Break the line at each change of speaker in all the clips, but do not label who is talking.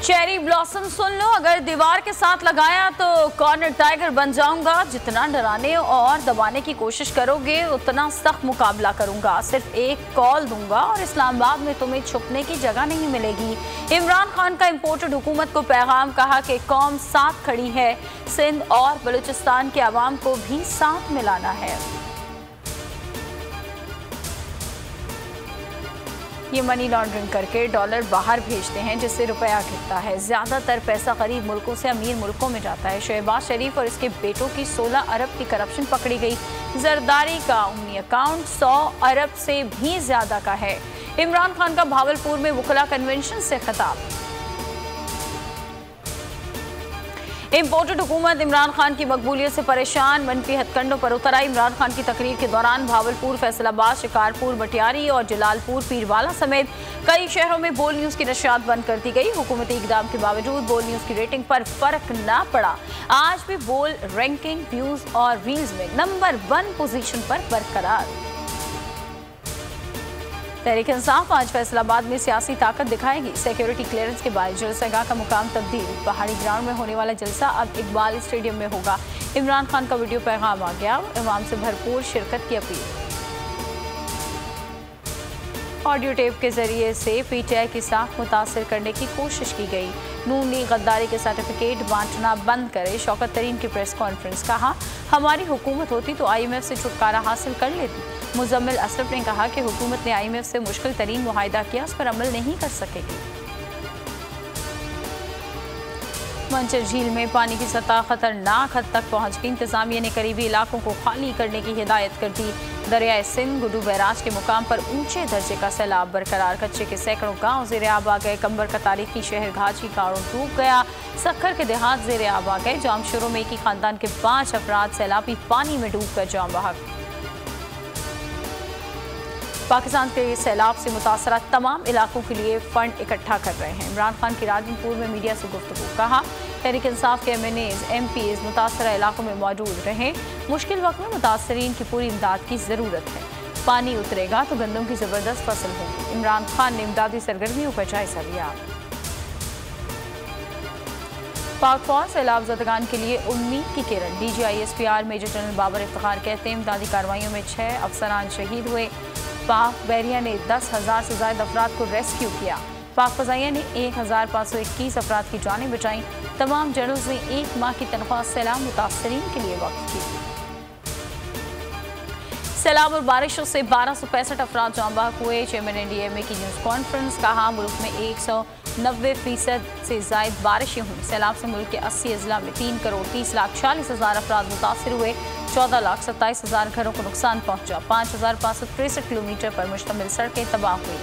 Cherry blossom सुन लो, अगर दीवार के साथ लगाया तो कॉर्नर टाइगर बन जाऊंगा। जितना डराने और दबाने की कोशिश करोगे उतना सख्त मुकाबला करूंगा। सिर्फ एक कॉल दूंगा और इस्लामाबाद में तुम्हें छुपने की जगह नहीं मिलेगी। इमरान खान का इंपोर्टेड हुकूमत को पैगाम, कहा कि कौम साथ खड़ी है, सिंध और बलूचिस्तान के अवाम को भी साथ मिलाना है। ये मनी लॉन्ड्रिंग करके डॉलर बाहर भेजते हैं जिससे रुपया गिरता है। ज्यादातर पैसा गरीब मुल्कों से अमीर मुल्कों में जाता है। शहबाज शरीफ और इसके बेटों की 16 अरब की करप्शन पकड़ी गई। जरदारी का उम्मी अकाउंट 100 अरब से भी ज्यादा का है। इमरान खान का भावलपुर में वकला कन्वेंशन से खिताब। इंपोर्टेड हुकूमत इमरान खान की मकबूलियत से परेशान, मनफी हथकंडों पर उतर आई। इमरान खान की तकरीर के दौरान भावलपुर, फैसलाबाद, शिकारपुर, बटियारी और जलालपुर, पीरवाला समेत कई शहरों में बोल न्यूज़ की नशरियात बंद कर दी गई। हुकूमती इक़दाम के बावजूद बोल न्यूज़ की रेटिंग पर फर्क न पड़ा। आज भी बोल रैंकिंग, व्यूज और रील्स में नंबर 1 पोजीशन पर बरकरार। तहरीक इंसाफ आज फैसलाबाद में सियासी ताकत दिखाएगी। सिक्योरिटी क्लियरेंस के बाद जलसागाह का मुकाम तब्दील। पहाड़ी ग्राउंड में होने वाला जलसा अब इकबाल स्टेडियम में होगा। इमरान खान का वीडियो पैगाम आ गया, अवाम से भरपूर शिरकत की अपील। ऑडियो टेप के जरिए से पीटीआई की साख मुतासर करने की कोशिश की गई। नून लीग गद्दारी के सर्टिफिकेट बांटना बंद करे। शौकत तरीन की प्रेस कॉन्फ्रेंस, कहा हमारी हुकूमत होती तो IMF से छुटकारा हासिल कर लेती। मुजम्मिल असरफ ने कहा कि हुकूमत ने IMF से मुश्किल तरीन मुआहिदा किया, उस पर अमल नहीं कर सकेगी। मंचर झील में पानी की सतह खतरनाक हद तक पहुंच गई। इंतजामिया ने करीबी इलाकों को खाली करने की हिदायत कर दी। दरियाए सिंध गुडू बैराज के मुकाम पर ऊंचे दर्जे का सैलाब बरकरार। कच्चे के सैकड़ों गांव ज़ेरे आब आ गए। कंबर का तारीखी शहर घाची कारों डूब गया। सक्खर के देहात ज़ेरे आब आ गए। जामशुरू में एक ही खानदान के 5 अफराद सैलाबी पानी में डूब कर जाम बहक। पाकिस्तान के सैलाब से मुतासरा तमाम इलाकों के लिए फंड इकट्ठा कर रहे हैं। इमरान खान की राजनपुर में मीडिया से गुफ्तगू, कहा तहरीक इंसाफ के MNAs MPs मुतासरा इलाकों में मौजूद रहें। मुश्किल वक्त में मुतासरीन की पूरी इमदाद की ज़रूरत है। पानी उतरेगा तो गंदम की ज़बरदस्त फसल होगी। इमरान खान ने इमदादी सरगर्मियों का जायजा लिया। पाक फौज सैलाब ज़दगान के लिए उम्मीद की किरण। DG ISPR major general Babar Iftikhar कहते हैं इमदादी कार्रवाइयों में 6 अफसरान शहीद हुए। पाक बहरिया ने 10,000 से ज़ायद अफराद को रेस्क्यू किया। पाक फ़ज़ाइया ने 1,521 अफराद की जानें बचाईं। तमाम जनरल्स ने 1 माह की तनख्वाह सैलाब मुतासरीन के लिए वक्फ की। सैलाब और बारिशों से 1265 अफराद जाम बहक हुए। चेयरमैन NDMA की न्यूज़ कॉन्फ्रेंस, कहा मुल्क में 190% से ज़ायद बारिशें हुई। सैलाब से मुल्क के 80 अजला में 3,30,40,000 अफराद मुतासर हुए। 14,27,000 घरों को नुकसान पहुंचा। 5,563 किलोमीटर पर मुश्तमिल सड़कें तबाह हुई।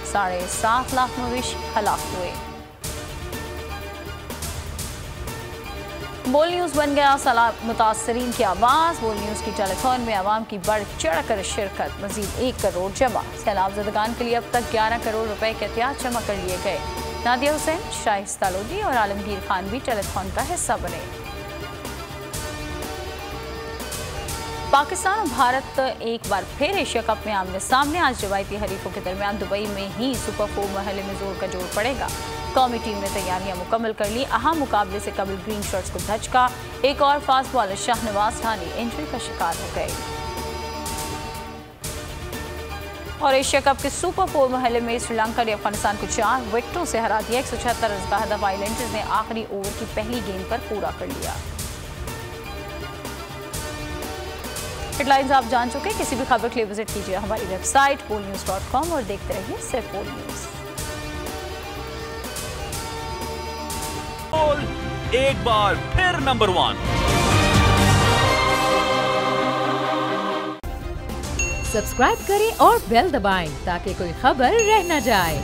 7.5 लाख मवेशी हलाक हुए। बोल न्यूज़ बन गया सैलाब मुतासरीन की आवाज़। बोल न्यूज़ की टेलीथॉन में आवाम की बढ़ चढ़ कर शिरकत। मजीद 1 करोड़ जमा। सैलाब ज़दगान के लिए अब तक 11 करोड़ रुपए के एहतियात जमा कर लिए गए। नादिया हुसैन, शाइस्ता लोधी और आलमगीर खान भी टेलीथॉन का हिस्सा बने। पाकिस्तान और भारत एक बार फिर एशिया कप में आमने सामने। आज रवायती हरीफों के दरमियान दुबई में ही सुपर 4 मरहले में जोर का जोर पड़ेगा। कौमी टीम ने तैयारियां मुकम्मल कर ली। अहम मुकाबले से कबल ग्रीन शर्ट्स को धचका। एक और फास्ट बॉलर शाहनवाज ठानी इंजरी का शिकार हो गए। और एशिया कप के सुपर 4 मरहले में श्रीलंका ने अफगानिस्तान को 4 विकेटों से हरा दिया। 176 रन का हदफ आइलैंडर्स ने आखिरी ओवर की पहली गेंद पर पूरा कर लिया। हेडलाइंस आप जान चुके। किसी भी खबर के लिए विजिट कीजिए हमारी वेबसाइट polnews.com और देखते रहिए सिर्फ पोल न्यूज़।
एक बार फिर नंबर 1।
सब्सक्राइब करें और बेल दबाएं ताकि कोई खबर रह न जाए।